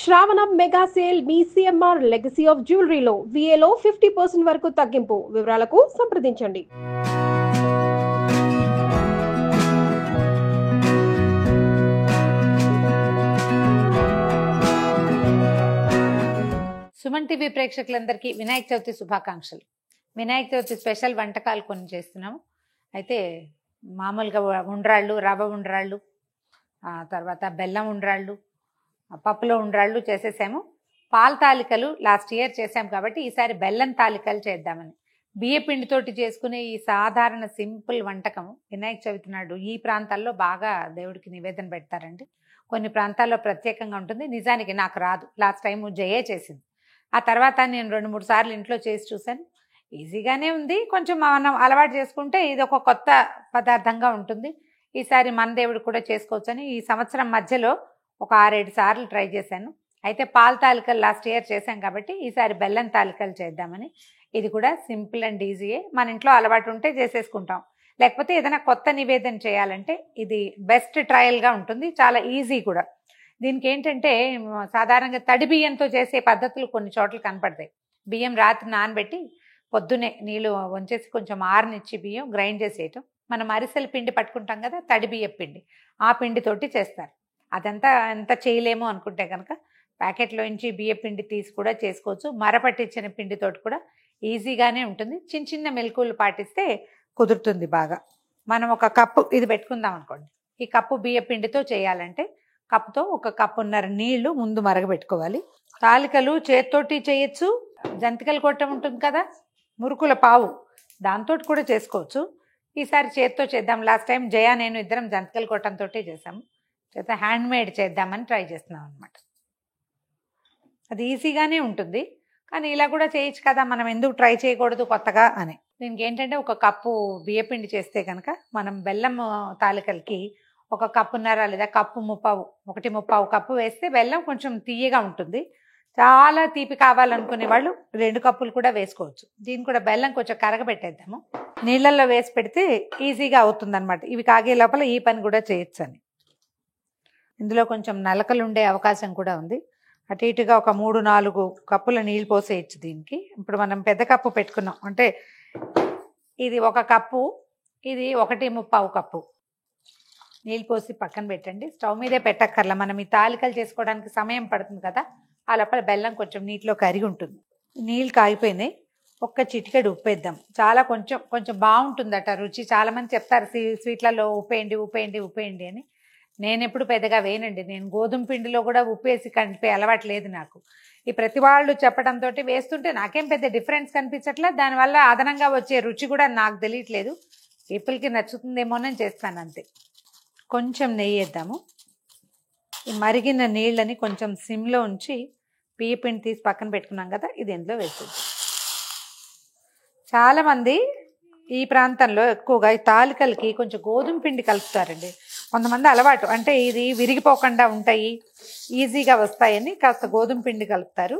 శ్రావణం mega sale మీ CMR legacy of జ్యువెలరీలో విఏలో 50% వరకు తగ్గింపు. వివరాలకు సంప్రదించండి. సుమన్ టీవీ ప్రేక్షకులందరికీ వినాయక చవితి శుభాకాంక్షలు. వినాయక చవితి స్పెషల్ వంటకాలు కొన్ని చేస్తున్నాము. అయితే మామూలుగా ఉండ్రాళ్ళు, రవ్వ ఉండ్రాళ్ళు, తర్వాత బెల్లం ఉండ్రాళ్ళు, పప్పులో ఉండ్రాళ్ళు చేసేసాము. పాల తాలికలు లాస్ట్ ఇయర్ చేసాము కాబట్టి ఈసారి బెల్లం తాలికలు చేద్దామని. బియ్య పిండితోటి చేసుకునే ఈ సాధారణ సింపుల్ వంటకం వినాయక చవితి నాడు ఈ ప్రాంతాల్లో బాగా దేవుడికి నివేదన పెడతారండి. కొన్ని ప్రాంతాల్లో ప్రత్యేకంగా ఉంటుంది. నిజానికి నాకు రాదు. లాస్ట్ టైం జయే చేసింది. ఆ తర్వాత నేను 2-3 సార్లు ఇంట్లో చేసి చూశాను. ఈజీగానే ఉంది. కొంచెం మనం అలవాటు చేసుకుంటే ఇది ఒక కొత్త పదార్థంగా ఉంటుంది. ఈసారి మన దేవుడు కూడా చేసుకోవచ్చని ఈ సంవత్సరం మధ్యలో ఒక 6-7 సార్లు ట్రై చేశాను. అయితే పాల తాలికలు లాస్ట్ ఇయర్ చేశాం కాబట్టి ఈసారి బెల్లం తాలికలు చేద్దామని. ఇది కూడా సింపుల్ అండ్ ఈజీయే. మన ఇంట్లో అలవాటు ఉంటే చేసేసుకుంటాం. లేకపోతే ఏదైనా కొత్త నివేదన చేయాలంటే ఇది బెస్ట్ ట్రయల్గా ఉంటుంది. చాలా ఈజీ కూడా. దీనికి ఏంటంటే సాధారణంగా తడి బియ్యంతో చేసే పద్ధతులు కొన్ని చోట్ల కనపడతాయి. బియ్యం రాత్రి నానబెట్టి పొద్దునే నీళ్ళు వంచేసి కొంచెం ఆరనిచ్చి బియ్యం గ్రైండ్ చేసేయటం. మనం అరిసెల పిండి పట్టుకుంటాం కదా, తడి బియ్యం పిండి, ఆ పిండితోటి చేస్తారు. అదంతా ఎంత చేయలేమో అనుకుంటే కనుక ప్యాకెట్లోంచి బియ్య పిండి తీసి కూడా చేసుకోవచ్చు. మరపట్టించిన పిండితోటి కూడా ఈజీగానే ఉంటుంది. చిన్న చిన్న మెలకువలు పాటిస్తే కుదురుతుంది బాగా. మనం ఒక కప్పు ఇది పెట్టుకుందాం అనుకోండి. ఈ కప్పు బియ్య పిండితో చేయాలంటే కప్పుతో 1 కప్పున్నర నీళ్లు ముందు మరగబెట్టుకోవాలి. తాలికలు చేత్తోటి చేయొచ్చు. జంతికలు కొట్టం ఉంటుంది కదా, మురుకుల పావు, దాంతో కూడా చేసుకోవచ్చు. ఈసారి చేత్తో చేద్దాం. లాస్ట్ టైం జయ నేను ఇద్దరం జంతికలు కొట్టంతో చేసాము. చేత హ్యాండ్ మేడ్ చేద్దామని ట్రై చేస్తున్నాం అనమాట. అది ఈజీగానే ఉంటుంది. కానీ ఇలా కూడా చేయొచ్చు కదా, మనం ఎందుకు ట్రై చేయకూడదు కొత్తగా అని. దీనికి ఏంటంటే 1 కప్పు బియ్యపిండి చేస్తే కనుక మనం బెల్లం తాలికలకి 1 కప్పున్నర లేదా కప్పు ముప్పావు, 1.25 కప్పు వేస్తే బెల్లం కొంచెం తీయగా ఉంటుంది. చాలా తీపి కావాలనుకునే వాళ్ళు 2 కప్పులు కూడా వేసుకోవచ్చు. దీన్ని కూడా బెల్లం కొంచెం కరగబెట్టేద్దాము. నీళ్ళల్లో వేసి పెడితే ఈజీగా అవుతుంది అనమాట. ఇవి కాగే లోపల ఈ పని కూడా చేయొచ్చు అని. ఇందులో కొంచెం నలకలు ఉండే అవకాశం కూడా ఉంది. అటు ఇటుగా ఒక 3-4 కప్పుల నీళ్ళు పోసేయచ్చు దీనికి. ఇప్పుడు మనం పెద్ద కప్పు పెట్టుకున్నాం అంటే ఇది 1 కప్పు, ఇది 1.25 కప్పు నీళ్ళు పోసి పక్కన పెట్టండి. స్టవ్ మీదే పెట్టక్కర్లా. మనం ఈ తాలికలు చేసుకోవడానికి సమయం పడుతుంది కదా, ఆ లోపల బెల్లం కొంచెం నీటిలో కరిగి ఉంటుంది. నీళ్ళు కాగిపోయినాయి. 1 చిటికెడు ఉప్పు వేద్దాం. చాలా కొంచెం కొంచెం బాగుంటుందట రుచి. చాలామంది చెప్తారు స్వీట్లలో ఉప్పేయండి అని. నేను ఎప్పుడు పెద్దగా వేయనండి. నేను గోధుమ పిండిలో కూడా ఉప్పు వేసి కలిపే అలవాటు లేదు నాకు. ఈ ప్రతి వాళ్ళు చెప్పడంతో వేస్తుంటే నాకేం పెద్ద డిఫరెన్స్ కనిపించట్లే. దానివల్ల అదనంగా వచ్చే రుచి కూడా నాకు తెలియట్లేదు. పీపుల్కి నచ్చుతుందేమోనని చేస్తాను అంతే. కొంచెం నెయ్యి వేద్దాము. ఈ మరిగిన నీళ్ళని కొంచెం సిమ్లో ఉంచి బియ్య పిండి తీసి పక్కన పెట్టుకున్నాం కదా, ఇది ఇందులో వేసేది. చాలామంది ఈ ప్రాంతంలో ఎక్కువగా ఈ తాలికలకి కొంచెం గోధుమ పిండి కలుపుతారండి. కొంతమంది అలవాటు అంటే ఇది విరిగిపోకుండా ఉంటాయి, ఈజీగా వస్తాయని కాస్త గోధుమ పిండి కలుపుతారు.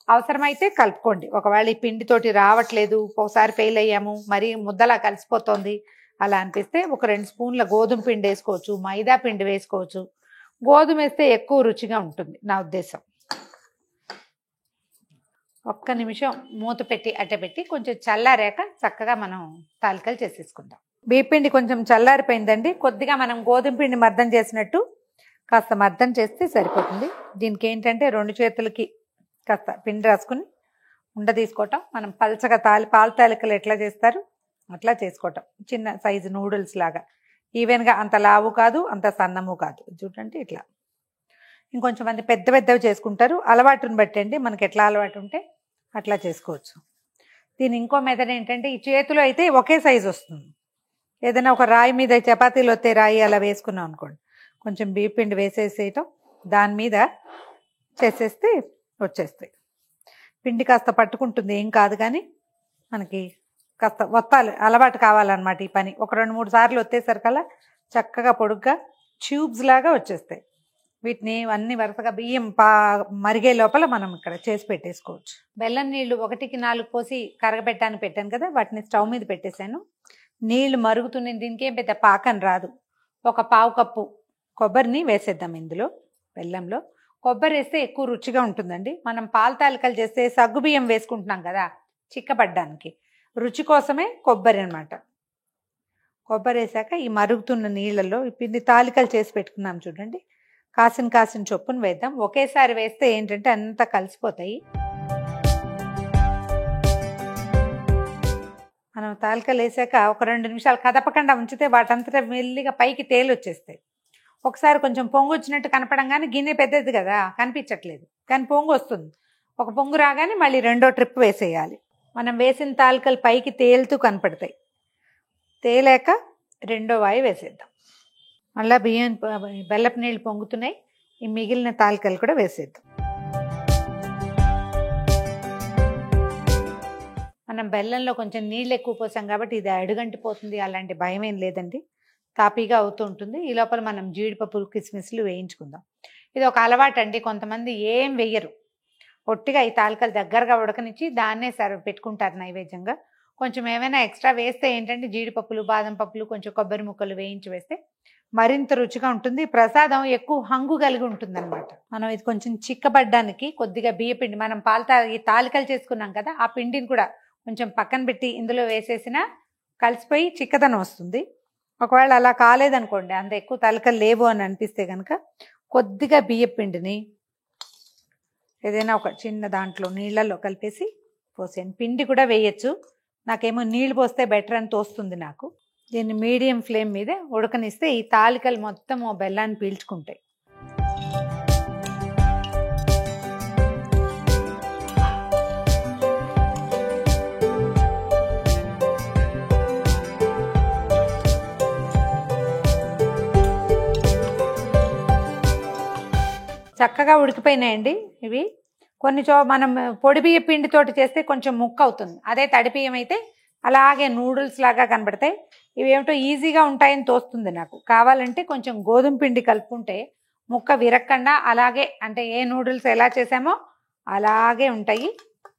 అవసరమైతే కలుపుకోండి. ఒకవేళ ఈ పిండితోటి రావట్లేదు, ఒకసారి ఫెయిల్ అయ్యాము, మరీ ముద్దలా కలిసిపోతుంది అలా అనిపిస్తే 1-2 స్పూన్ల గోధుమ పిండి వేసుకోవచ్చు, మైదా పిండి వేసుకోవచ్చు. గోధుమ వేస్తే ఎక్కువ రుచిగా ఉంటుంది నా ఉద్దేశం. 1 నిమిషం మూత పెట్టి అట్టపెట్టి కొంచెం చల్లారాక చక్కగా మనం తాలికలు చేసేసుకుందాం. బియ్య పిండి కొంచెం చల్లారిపోయిందండి. కొద్దిగా మనం గోధుమ పిండి మర్దం చేసినట్టు కాస్త మర్దం చేస్తే సరిపోతుంది. దీనికి ఏంటంటే 2 చేతులకి కాస్త పిండి రాసుకుని ఉండ తీసుకోవటం. మనం పల్చగా పాల తాలికలు ఎట్లా చేస్తారు అట్లా చేసుకోవటం. చిన్న సైజు నూడిల్స్ లాగా ఈవెన్గా, అంత లావు కాదు అంత సన్నము కాదు. చూడండి ఇట్లా. ఇంకొంచెం మంది పెద్దవి చేసుకుంటారు. అలవాటుని బట్టండి, మనకి ఎట్లా అలవాటు ఉంటే అట్లా చేసుకోవచ్చు. దీని ఇంకో మెథడ్ ఏంటంటే ఈ చేతిలో అయితే ఒకే సైజు వస్తుంది. ఏదైనా ఒక రాయి మీద చపాతీలు వస్తే రాయి అలా వేసుకున్నాం అనుకోండి, కొంచెం బియ్య పిండి వేసేసేయటం, దాని మీద చేసేస్తే వచ్చేస్తాయి. పిండి కాస్త పట్టుకుంటుంది, ఏం కాదు. కానీ మనకి కాస్త వత్తాలి, అలవాటు కావాలన్నమాట ఈ పని. 1-2-3 సార్లు వచ్చేసరికల్లా చక్కగా పొడుగ్గా ట్యూబ్స్ లాగా వచ్చేస్తాయి. వీటిని అన్ని వరుసగా బియ్యం మరిగే లోపల మనం ఇక్కడ చేసి పెట్టేసుకోవచ్చు. బెల్లం నీళ్లు 1కి 4 పోసి కరగబెట్టాను పెట్టాను కదా, వాటిని స్టవ్ మీద పెట్టేశాను. నీళ్లు మరుగుతున్నాయి. దీనికి ఏం పెద్ద పాకం రాదు. 1 పావు కప్పు కొబ్బరిని వేసేద్దాం ఇందులో. బెల్లంలో కొబ్బరి వేస్తే ఎక్కువ రుచిగా ఉంటుందండి. మనం పాల తాలికలు చేస్తే సగ్గుబియ్యం వేసుకుంటున్నాం కదా చిక్కబడ్డానికి, రుచి కోసమే కొబ్బరి అనమాట. కొబ్బరి వేసాక ఈ మరుగుతున్న నీళ్ళల్లో ఈ పిండి తాలికలు చేసి పెట్టుకున్నాం చూడండి, కాసిన చొప్పున వేద్దాం. ఒకేసారి వేస్తే ఏంటంటే అంతా కలిసిపోతాయి. మనం తాలికలు వేసాక ఒక 2 నిమిషాలు కదపకుండా ఉంచితే వాటంతటా మెల్లిగా పైకి తేలి వచ్చేస్తాయి. ఒకసారి కొంచెం పొంగు వచ్చినట్టు కనపడంగానే, గిన్నె పెద్దది కదా కనిపించట్లేదు కానీ పొంగు వస్తుంది, ఒక పొంగు రాగానే మళ్ళీ రెండో ట్రిప్ వేసేయాలి. మనం వేసిన తాలికలు పైకి తేలుతూ కనపడతాయి. తేలాక రెండో వాయి వేసేద్దాం. మళ్ళీ బెల్లపు నీళ్ళు పొంగుతున్నాయి, ఈ మిగిలిన తాలికలు కూడా వేసేద్దాం. మనం బెల్లంలో కొంచెం నీళ్ళు ఎక్కువ పోసాం కాబట్టి ఇది అడుగంటిపోతుంది అలాంటి భయం ఏం లేదండి, తాపీగా అవుతూ ఉంటుంది. ఈ లోపల మనం జీడిపప్పులు కిస్మిస్లు వేయించుకుందాం. ఇది ఒక అలవాటు అండి, కొంతమంది ఏం వెయ్యరు, ఒట్టిగా ఈ తాలికలు దగ్గరగా ఉడకనిచ్చి దాన్నే సర్వ్ పెట్టుకుంటారు నైవేద్యంగా. కొంచెం ఏమైనా ఎక్స్ట్రా వేస్తే ఏంటంటే జీడిపప్పులు బాదం పప్పులు కొంచెం కొబ్బరి ముక్కలు వేయించి వేస్తే మరింత రుచిగా ఉంటుంది. ప్రసాదం ఎక్కువ హంగు కలిగి ఉంటుంది అనమాట. మనం ఇది కొంచెం చిక్కబడ్డానికి కొద్దిగా బియ్య పిండి, మనం ఈ తాలికలు చేసుకున్నాం కదా ఆ పిండిని కూడా కొంచెం పక్కన పెట్టి ఇందులో వేసేసినా కలిసిపోయి చిక్కదనం వస్తుంది. ఒకవేళ అలా కాలేదనుకోండి, అంత ఎక్కువ తాలికలు లేవు అని అనిపిస్తే కనుక కొద్దిగా బియ్య పిండిని ఏదైనా ఒక చిన్న దాంట్లో నీళ్ళల్లో కలిపేసి పోసేయండి. పిండి కూడా వేయచ్చు, నాకేమో నీళ్ళు పోస్తే బెటర్ అని తోస్తుంది నాకు. దీన్ని మీడియం ఫ్లేమ్ మీద ఉడకనిస్తే ఈ తాలికలు మొత్తం బెల్లాన్ని పీల్చుకుంటాయి. చక్కగా ఉడికిపోయినాయండి ఇవి. కొన్ని మనం పొడి బియ్య పిండితోటి చేస్తే కొంచెం ముక్క అవుతుంది, అదే తడి బియ్యం అయితే అలాగే నూడిల్స్ లాగా కనబడతాయి. ఇవి ఏమిటో ఈజీగా ఉంటాయని తోస్తుంది నాకు. కావాలంటే కొంచెం గోధుమ పిండి కలుపుకుంటే ముక్క విరక్కుండా అలాగే, అంటే ఏ నూడిల్స్ ఎలా చేసామో అలాగే ఉంటాయి.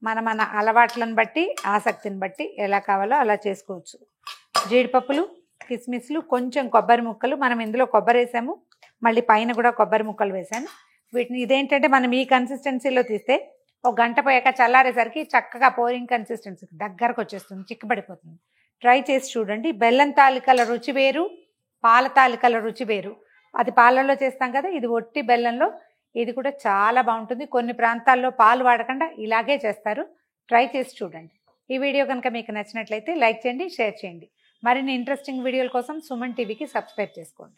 మన అలవాట్లను బట్టి ఆసక్తిని బట్టి ఎలా కావాలో అలా చేసుకోవచ్చు. జీడిపప్పులు కిస్మిస్లు కొంచెం కొబ్బరి ముక్కలు, మనం ఇందులో కొబ్బరి వేసాము, మళ్ళీ పైన కూడా కొబ్బరి ముక్కలు వేసాను. వీటిని ఇదేంటంటే మనం ఈ కన్సిస్టెన్సీలో తీస్తే ఒక గంట పోయాక చల్లారేసరికి చక్కగా పోరింగ్ కన్సిస్టెన్సీకి దగ్గరకు వచ్చేస్తుంది, చిక్కబడిపోతుంది. ట్రై చేసి చూడండి. బెల్లం తాలికల రుచి వేరు, పాల తాలికల రుచి వేరు. అది పాలల్లో చేస్తాం కదా, ఇది ఒట్టి బెల్లంలో. ఇది కూడా చాలా బాగుంటుంది. కొన్ని ప్రాంతాల్లో పాలు వాడకుండా ఇలాగే చేస్తారు. ట్రై చేసి చూడండి. ఈ వీడియో కనుక మీకు నచ్చినట్లయితే లైక్ చేయండి, షేర్ చేయండి. మరిన్ని ఇంట్రెస్టింగ్ వీడియోల కోసం సుమన్ టీవీకి సబ్స్క్రైబ్ చేసుకోండి.